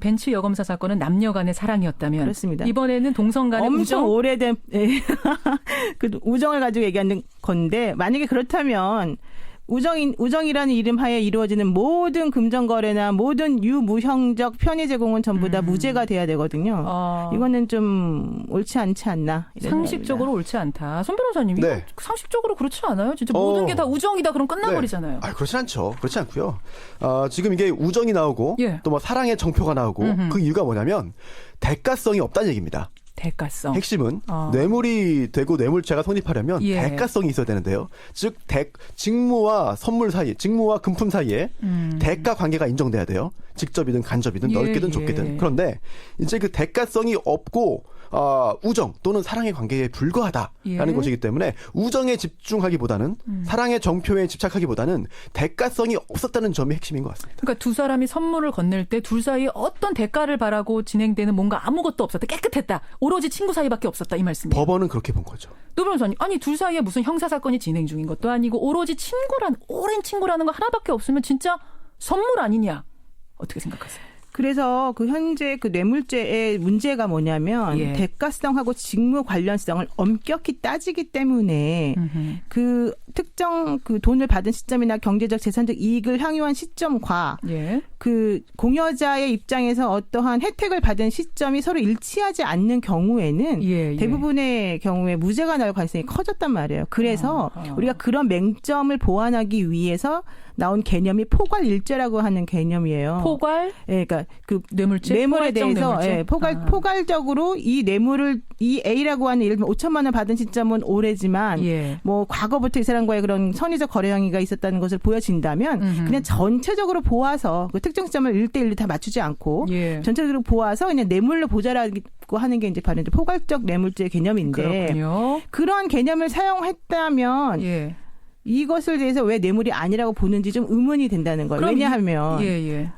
벤츠 여검사 사건은 남녀 간의 사랑이었다면 그렇습니다. 이번에는 동성 간의 엄청 우정? 오래된 그 우정을 가지고 얘기하는 건데 만약에 그렇다면 우정이라는 이름 하에 이루어지는 모든 금전거래나 모든 유무형적 편의 제공은 전부 다 무죄가 돼야 되거든요. 이거는 좀 옳지 않지 않나. 상식적으로 생각입니다. 옳지 않다. 손 변호사님, 이거 네. 상식적으로 그렇지 않아요? 진짜 모든 게 다 우정이다 그럼 끝나버리잖아요. 네. 그렇지 않죠. 그렇지 않고요. 지금 이게 우정이 나오고 예. 또 뭐 사랑의 정표가 나오고 그 이유가 뭐냐면 대가성이 없다는 얘기입니다. 대가성. 핵심은 뇌물이 되고 뇌물죄가 성립하려면 예. 대가성이 있어야 되는데요. 즉 직무와 선물 사이, 직무와 금품 사이에 대가 관계가 인정돼야 돼요. 직접이든 간접이든 예, 넓게든 예. 좁게든. 그런데 이제 그 대가성이 없고 우정 또는 사랑의 관계에 불과하다라는 예. 것이기 때문에 우정에 집중하기보다는 사랑의 정표에 집착하기보다는 대가성이 없었다는 점이 핵심인 것 같습니다. 그러니까 두 사람이 선물을 건넬 때 둘 사이에 어떤 대가를 바라고 진행되는 뭔가 아무것도 없었다. 깨끗했다. 오로지 친구 사이밖에 없었다. 이 말씀이에요. 법원은 그렇게 본 거죠. 노 변호사님, 아니 둘 사이에 무슨 형사사건이 진행 중인 것도 아니고 오로지 오랜 친구라는 거 하나밖에 없으면 진짜 선물 아니냐. 어떻게 생각하세요? 그래서 그 현재 그 뇌물죄의 문제가 뭐냐면 예. 대가성하고 직무 관련성을 엄격히 따지기 때문에 그 특정 그 돈을 받은 시점이나 경제적 재산적 이익을 향유한 시점과 예. 그 공여자의 입장에서 어떠한 혜택을 받은 시점이 서로 일치하지 않는 경우에는 예. 대부분의 경우에 무죄가 나올 가능성이 커졌단 말이에요. 그래서 우리가 그런 맹점을 보완하기 위해서 나온 개념이 포괄일죄라고 하는 개념이에요. 포괄? 예, 그러니까 그 뇌물죄? 뇌물에 대해서 뇌물죄? 예, 포괄적으로 이 뇌물을 이 A라고 하는 예를 들면 5천만 원 받은 시점은 오래지만 예. 뭐 과거부터 이 사람과의 그런 선의적 거래 행위가 있었다는 것을 보여진다면 그냥 전체적으로 보아서 그 특정 시점을 1대1로 다 맞추지 않고 예. 전체적으로 보아서 그냥 뇌물로 보자라고 하는 게 이제 바로 이제 포괄적 뇌물죄 개념인데 그렇군요. 그런 개념을 사용했다면 예. 이것을 대해서 왜 뇌물이 아니라고 보는지 좀 의문이 된다는 거예요. 왜냐하면 예.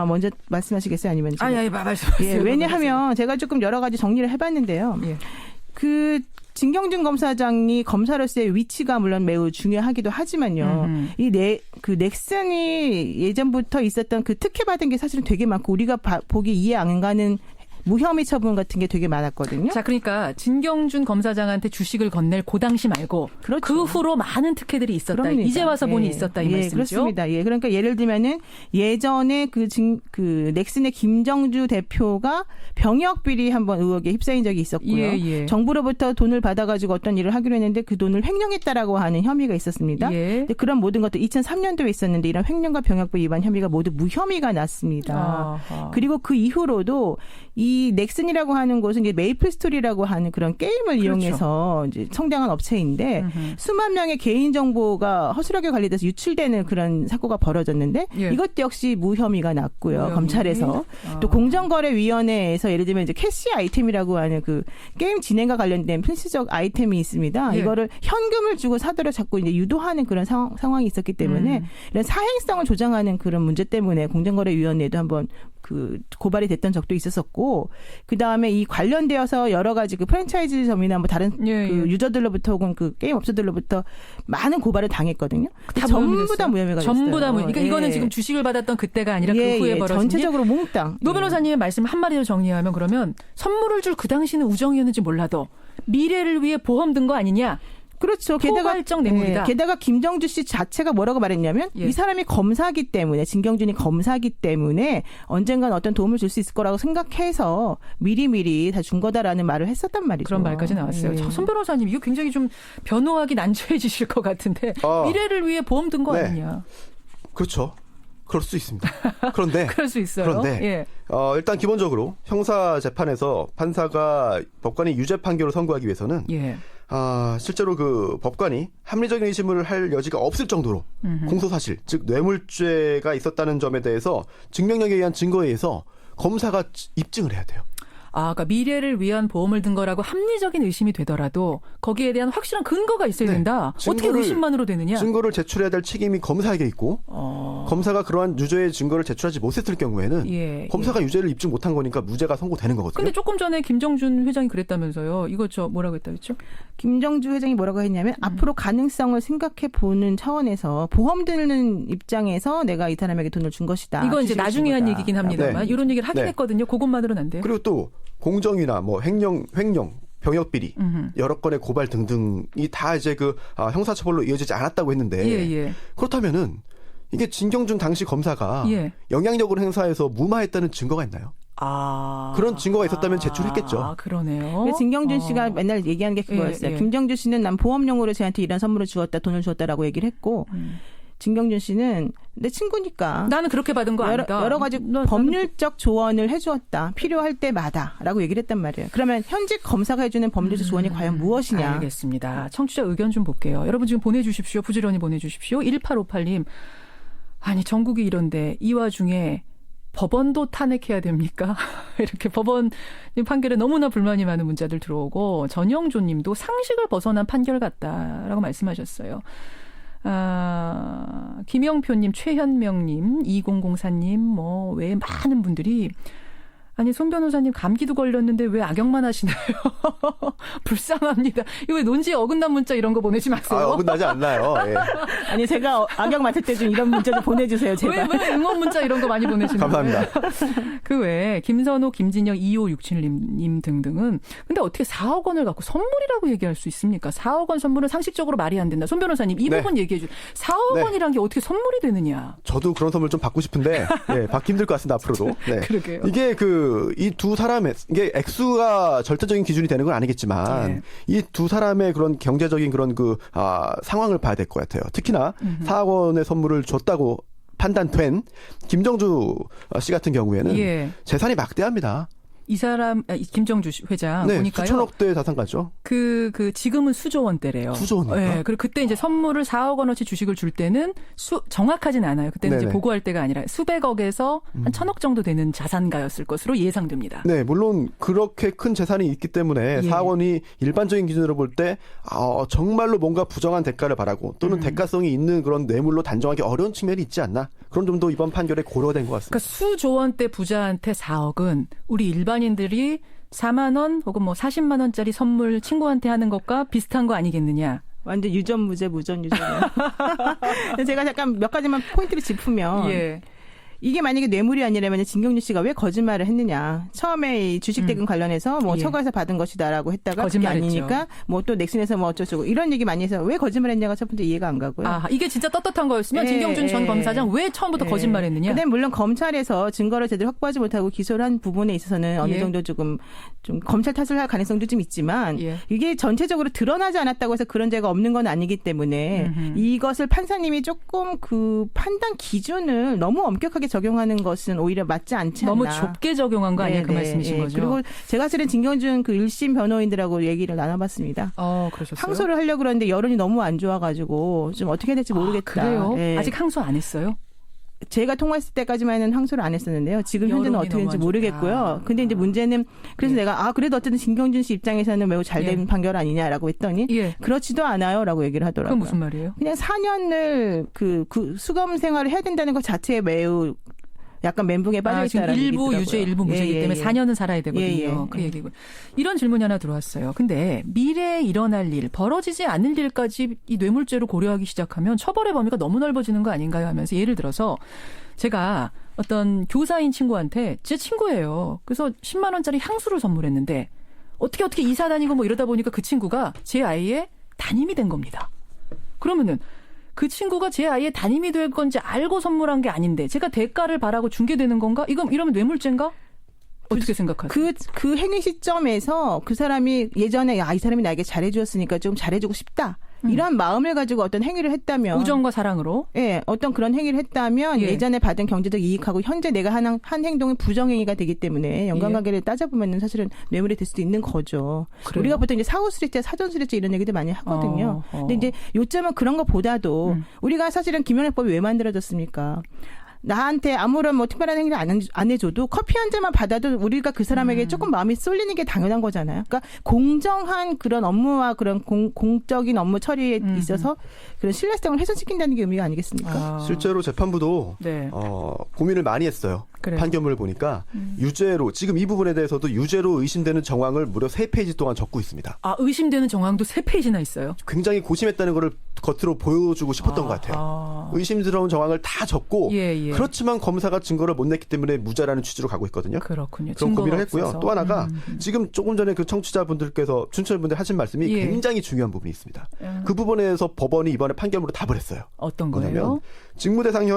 먼저 말씀하시겠어요? 아니면 지금? 말씀하세요. 예, 왜냐하면 제가 조금 여러 가지 정리를 해봤는데요. 예. 그 진경준 검사장이 검사로서의 위치가 물론 매우 중요하기도 하지만요. 그 넥슨이 예전부터 있었던 그 특혜받은 게 사실은 되게 많고 우리가 보기 이해 안 가는 무혐의 처분 같은 게 되게 많았거든요. 자, 그러니까 진경준 검사장한테 주식을 건넬 그 당시 말고 그렇죠. 그 후로 많은 특혜들이 있었다. 그럽니다. 이제 와서 보니 있었다 이 말씀이죠. 그렇습니다. 예, 그러니까 예를 들면은 예전에 그 넥슨의 김정주 대표가 병역 비리 한번 의혹에 휩싸인 적이 있었고요. 예. 정부로부터 돈을 받아가지고 어떤 일을 하기로 했는데 그 돈을 횡령했다라고 하는 혐의가 있었습니다. 예. 근데 그런 모든 것들 2003년도에 있었는데 이런 횡령과 병역비 위반 혐의가 모두 무혐의가 났습니다. 그리고 그 이후로도 이 넥슨이라고 하는 곳은 이제 메이플 스토리라고 하는 그런 게임을 그렇죠. 이용해서 이제 성장한 업체인데 수만 명의 개인 정보가 허술하게 관리돼서 유출되는 그런 사고가 벌어졌는데 예. 이것도 역시 무혐의가 났고요. 무혐의. 검찰에서 또 공정거래위원회에서 예를 들면 이제 캐시 아이템이라고 하는 그 게임 진행과 관련된 필수적 아이템이 있습니다. 예. 이거를 현금을 주고 사도록 자꾸 이제 유도하는 그런 상황이 있었기 때문에 이런 사행성을 조장하는 그런 문제 때문에 공정거래위원회도 한번 그 고발이 됐던 적도 있었었고 그 다음에 이 관련되어서 여러 가지 그 프랜차이즈점이나 뭐 다른 그 유저들로부터 혹은 그 게임 업체들로부터 많은 고발을 당했거든요. 다 전부 다 무혐의가 됐어요. 전부 다 무혐의. 그러니까 이거는 지금 주식을 받았던 그때가 아니라 그 후에 벌어진 전체적으로 몽땅. 노 변호사님의 말씀 한마디로 정리하면 그러면 선물을 줄 그 당시는 우정이었는지 몰라도 미래를 위해 보험 든 거 아니냐. 그렇죠. 포괄적 뇌물이다. 게다가 김정주 씨 자체가 뭐라고 말했냐면 이 사람이 검사기 때문에 진경준이 검사기 때문에 언젠간 어떤 도움을 줄 수 있을 거라고 생각해서 미리미리 다 준 거다라는 말을 했었단 말이죠. 그런 말까지 나왔어요. 손 변호사님 이거 굉장히 좀 변호하기 난처해지실 것 같은데 미래를 위해 보험 든 거 아니냐. 그렇죠. 그럴 수 있습니다. 그런데 그럴 수 있어요. 그런데 일단 기본적으로 형사 재판에서 판사가 법관이 유죄 판결을 선고하기 위해서는 실제로 그 법관이 합리적인 의심을 할 여지가 없을 정도로 공소사실, 즉 뇌물죄가 있었다는 점에 대해서 증명력에 의한 증거에 의해서 검사가 입증을 해야 돼요. 그러니까 미래를 위한 보험을 든 거라고 합리적인 의심이 되더라도 거기에 대한 확실한 근거가 있어야 된다. 어떻게 의심만으로 되느냐? 증거를 제출해야 될 책임이 검사에게 있고 검사가 그러한 유죄의 증거를 제출하지 못했을 경우에는 검사가 유죄를 입증 못한 거니까 무죄가 선고되는 거거든요. 근데 조금 전에 김정준 회장이 그랬다면서요. 이거 뭐라고 했다 그랬죠? 김정주 회장이 뭐라고 했냐면 앞으로 가능성을 생각해 보는 차원에서 보험 드는 입장에서 내가 이 사람에게 돈을 준 것이다. 이건 이제 나중에 한 얘기긴 합니다만 이런 얘기를 하긴 했거든요. 그것만으로는 안 돼요. 그리고 또 공정이나 뭐 횡령, 병역 비리, 여러 건의 고발 등등이 다 이제 형사처벌로 이어지지 않았다고 했는데 그렇다면은 이게 진경준 당시 검사가 영향력을 행사해서 무마했다는 증거가 있나요? 그런 증거가 있었다면 제출했겠죠. 그러네요. 진경준 씨가 맨날 얘기하는 게 그거였어요. 김정준 씨는 난 보험용으로 쟤한테 이런 선물을 주었다, 돈을 주었다라고 얘기를 했고 진경준 씨는 내 친구니까 나는 그렇게 받은 거 아니다. 여러 가지 법률적 조언을 해주었다. 필요할 때마다라고 얘기를 했단 말이에요. 그러면 현직 검사가 해주는 법률적 조언이 과연 무엇이냐. 알겠습니다. 청취자 의견 좀 볼게요. 여러분 지금 보내주십시오. 부지런히 보내주십시오. 1858님. 아니 전국이 이런데 이 와중에 법원도 탄핵해야 됩니까? 이렇게 법원 판결에 너무나 불만이 많은 문자들 들어오고 전영조 님도 상식을 벗어난 판결 같다라고 말씀하셨어요. 김영표님, 최현명님, 2004님, 외에 많은 분들이 아니 손 변호사님 감기도 걸렸는데 왜 악역만 하시나요? 불쌍합니다. 이거 왜 논지에 어긋난 문자 이런 거 보내지 마세요. 어긋나지 않나요? 예. 아니 제가 악역 맡을 때 좀 이런 문자 좀 보내주세요. 제발. 왜 응원 문자 이런 거 많이 보내시나요? 감사합니다. 그 외에 김선호, 김진영, 2567님 등등은 근데 어떻게 4억 원을 갖고 선물이라고 얘기할 수 있습니까? 4억 원 선물은 상식적으로 말이 안 된다. 손 변호사님 이 부분 얘기해 주세요. 4억 원이란 게 어떻게 선물이 되느냐. 저도 그런 선물 좀 받고 싶은데 받기 힘들 것 같습니다. 앞으로도. 네. 그러게요. 이게 이 두 사람의 이게 액수가 절대적인 기준이 되는 건 아니겠지만 이 두 사람의 그런 경제적인 그런 상황을 봐야 될 것 같아요. 특히나 4억 원의 선물을 줬다고 판단된 김정주 씨 같은 경우에는 재산이 막대합니다. 이 사람 김정주 회장 보니까요. 수천억대 자산가죠. 지금은 수조 원대래요. 수조 원입니까? 네. 그리고 그때 이제 선물을 4억 원어치 주식을 줄 때는 정확하진 않아요. 그때는 이제 보고할 때가 아니라 수백억에서 한 1,000억 정도 되는 자산가였을 것으로 예상됩니다. 네, 물론 그렇게 큰 재산이 있기 때문에 4억 원이 일반적인 기준으로 볼 때 정말로 뭔가 부정한 대가를 바라고 또는 대가성이 있는 그런 뇌물로 단정하기 어려운 측면이 있지 않나. 그런 점도 이번 판결에 고려된 것 같습니다. 그러니까 수조 원대 부자한테 4억은 우리 일반인들이 4만 원 혹은 40만 원짜리 선물 친구한테 하는 것과 비슷한 거 아니겠느냐. 완전 유전무죄 무전유죄네요. 제가 잠깐 몇 가지만 포인트를 짚으면 이게 만약에 뇌물이 아니라면 진경준 씨가 왜 거짓말을 했느냐. 처음에 이 주식 대금 관련해서 처가에서 받은 것이다라고 했다가 그게 아니니까 또 넥슨에서 어쩌고 이런 얘기 많이 해서 왜 거짓말했냐가 첫 번째 이해가 안 가고요. 이게 진짜 떳떳한 거였으면 진경준 전 검사장 왜 처음부터 거짓말했느냐. 근데 물론 검찰에서 증거를 제대로 확보하지 못하고 기소를 한 부분에 있어서는 어느 정도 좀 검찰 탓을 할 가능성도 좀 있지만 이게 전체적으로 드러나지 않았다고 해서 그런 죄가 없는 건 아니기 때문에 이것을 판사님이 조금 그 판단 기준을 너무 엄격하게 적용하는 것은 오히려 맞지 않지 않나. 너무 좁게 적용한 거 아니에요? 그 말씀이신 거죠? 그리고 제가 사실은 진경준 1심 변호인들하고 얘기를 나눠봤습니다. 그러셨어요? 항소를 하려고 그러는데 여론이 너무 안 좋아가지고 좀 어떻게 해야 될지 모르겠다. 그래요? 아직 항소 안 했어요? 제가 통화했을 때까지만은 항소를 안 했었는데요. 지금 현재는 어떻게 되는지 모르겠고요. 근데 이제 문제는 그래서 내가 그래도 어쨌든 진경준 씨 입장에서는 매우 잘된 판결 아니냐라고 했더니 그렇지도 않아요라고 얘기를 하더라고요. 그건 무슨 말이에요? 그냥 4년을 그 수검 생활을 해야 된다는 것 자체에 매우 약간 멘붕에 빠져있다라는 얘기 일부 유죄, 일부 무죄이기 때문에 4년은 살아야 되거든요. 그 얘기고. 이런 질문이 하나 들어왔어요. 근데 미래에 일어날 일, 벌어지지 않을 일까지 이 뇌물죄로 고려하기 시작하면 처벌의 범위가 너무 넓어지는 거 아닌가요? 하면서 예를 들어서 제가 어떤 교사인 친구한테 제 친구예요. 그래서 10만 원짜리 향수를 선물했는데 어떻게 이사 다니고 이러다 보니까 그 친구가 제 아이의 담임이 된 겁니다. 그러면은 그 친구가 제 아이의 담임이 될 건지 알고 선물한 게 아닌데 제가 대가를 바라고 준 게 되는 건가? 이러면 뇌물죄인가? 어떻게 생각하세요? 그 행위 시점에서 그 사람이 예전에 이 사람이 나에게 잘해주었으니까 좀 잘해주고 싶다. 이런 마음을 가지고 어떤 행위를 했다면 우정과 사랑으로 어떤 그런 행위를 했다면 예전에 받은 경제적 이익하고 현재 내가 한 행동이 부정행위가 되기 때문에 연관관계를 따져보면 사실은 뇌물이 될 수도 있는 거죠. 그래요? 우리가 보통 이제 사후수리죄, 사전수리죄 이런 얘기들 많이 하거든요. 근데 이제 요점은 그런 것보다도 우리가 사실은 김영란법이 왜 만들어졌습니까? 나한테 아무런 뭐 특별한 행위를 안 해줘도 커피 한 잔만 받아도 우리가 그 사람에게 조금 마음이 쏠리는 게 당연한 거잖아요. 그러니까 공정한 그런 업무와 그런 공적인 업무 처리에 있어서 그런 신뢰성을 훼손시킨다는 게 의미가 아니겠습니까? 실제로 재판부도 네. 고민을 많이 했어요. 그래요. 판결문을 보니까 유죄로 지금 이 부분에 대해서도 유죄로 의심되는 정황을 무려 3페이지 동안 적고 있습니다. 아, 의심되는 정황도 3페이지나 있어요? 굉장히 고심했다는 거를 겉으로 보여주고 싶었던 것 같아요. 의심스러운 정황을 다 적고 그렇지만 검사가 증거를 못 냈기 때문에 무죄라는 취지로 가고 있거든요. 그렇군요. 그런 고민을 했고요. 없어서. 또 하나가 지금 조금 전에 그 청취자분들께서 춘천분들 하신 말씀이 굉장히 중요한 부분이 있습니다. 그 부분에서 법원이 이번에 판결문으로 답을 했어요. 어떤 뭐냐면 거예요? 직무대상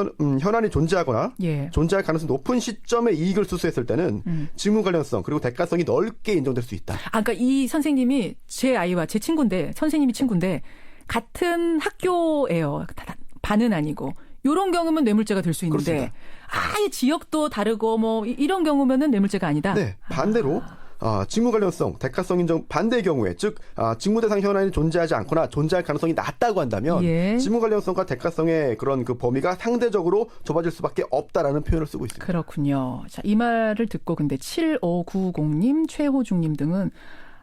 현안이 존재하거나 존재할 가능성이 높은 시점에 이익을 수수했을 때는 직무 관련성 그리고 대가성이 넓게 인정될 수 있다. 아, 그러니까 이 선생님이 제 아이와 제 친구인데 선생님이 친구인데 같은 학교예요. 반은 아니고. 이런 경우면 뇌물죄가 될 수 있는데 그렇습니다. 아예 지역도 다르고 뭐 이런 경우면은 뇌물죄가 아니다. 네, 반대로 직무 관련성, 대가성 인정 반대의 경우에 즉 직무 대상 현안이 존재하지 않거나 존재할 가능성이 낮다고 한다면 직무 관련성과 대가성의 그런 그 범위가 상대적으로 좁아질 수밖에 없다라는 표현을 쓰고 있습니다. 그렇군요. 자, 이 말을 듣고 근데 7590님, 최호중님 등은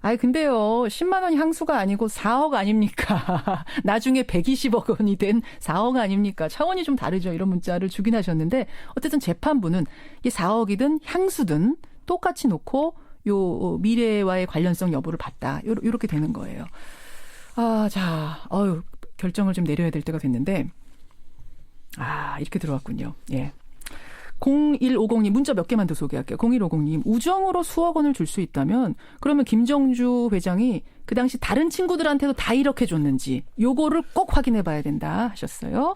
아니 근데요 10만 원이 항수가 아니고 4억 아닙니까? 나중에 120억 원이 된 4억 아닙니까? 차원이 좀 다르죠. 이런 문자를 주긴 하셨는데 어쨌든 재판부는 이 4억이든 향수든 똑같이 놓고 요 미래와의 관련성 여부를 봤다. 요렇게 되는 거예요. 자, 결정을 좀 내려야 될 때가 됐는데 이렇게 들어왔군요. 예. 0150님 문자 몇 개만 더 소개할게요. 0150님 우정으로 수억 원을 줄 수 있다면 그러면 김정주 회장이 그 당시 다른 친구들한테도 다 이렇게 줬는지 요거를 꼭 확인해 봐야 된다 하셨어요.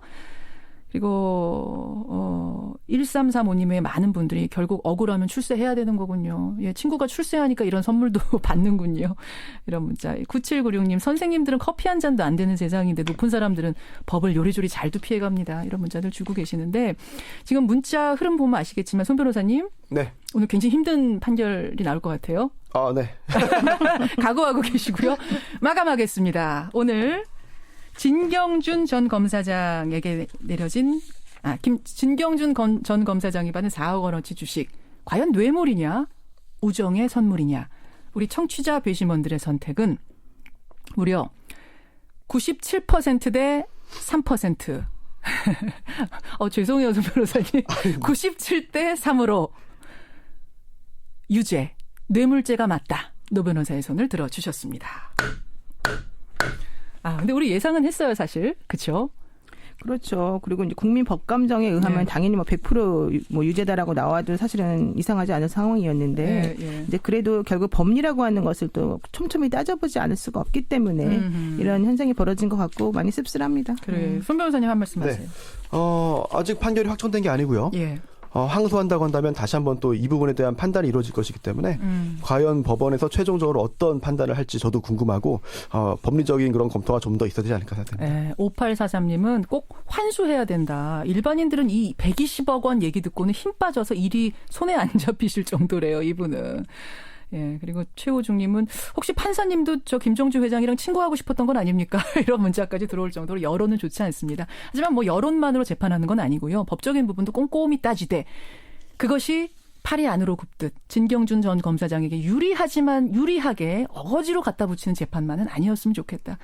그리고 1335님의 많은 분들이 결국 억울하면 출세해야 되는 거군요. 예, 친구가 출세하니까 이런 선물도 받는군요. 이런 문자. 9796님 선생님들은 커피 한 잔도 안 되는 세상인데 높은 사람들은 법을 요리조리 잘도 피해갑니다. 이런 문자들 주고 계시는데 지금 문자 흐름 보면 아시겠지만 손 변호사님. 네. 오늘 굉장히 힘든 판결이 나올 것 같아요. 네. 각오하고 계시고요. 마감하겠습니다. 오늘 진경준 전 검사장에게 내려진 진경준 전 검사장이 받은 4억 원어치 주식 과연 뇌물이냐 우정의 선물이냐 우리 청취자 배심원들의 선택은 무려 97% 대 3%. 죄송해요, 송 변호사님. 97대 3으로 유죄, 뇌물죄가 맞다. 노 변호사의 손을 들어주셨습니다. 근데 우리 예상은 했어요, 사실. 그렇죠? 그렇죠. 그리고 이제 국민 법감정에 의하면 당연히 뭐 100% 뭐 유죄다라고 나와도 사실은 이상하지 않은 상황이었는데 이제 그래도 결국 법리라고 하는 것을 또 촘촘히 따져보지 않을 수가 없기 때문에 이런 현상이 벌어진 것 같고 많이 씁쓸합니다. 그래. 손 변호사님 한 말씀 하세요. 아직 판결이 확정된 게 아니고요. 항소한다고 한다면 다시 한번 또 이 부분에 대한 판단이 이루어질 것이기 때문에 과연 법원에서 최종적으로 어떤 판단을 할지 저도 궁금하고 법리적인 그런 검토가 좀 더 있어야 되지 않을까 생각합니다. 5843님은 꼭 환수해야 된다. 일반인들은 이 120억 원 얘기 듣고는 힘 빠져서 일이 손에 안 잡히실 정도래요. 이분은. 그리고 최호중님은 혹시 판사님도 저 김정주 회장이랑 친구하고 싶었던 건 아닙니까? 이런 문자까지 들어올 정도로 여론은 좋지 않습니다. 하지만 뭐 여론만으로 재판하는 건 아니고요. 법적인 부분도 꼼꼼히 따지되 그것이 팔이 안으로 굽듯 진경준 전 검사장에게 유리하지만 유리하게 어거지로 갖다 붙이는 재판만은 아니었으면 좋겠다.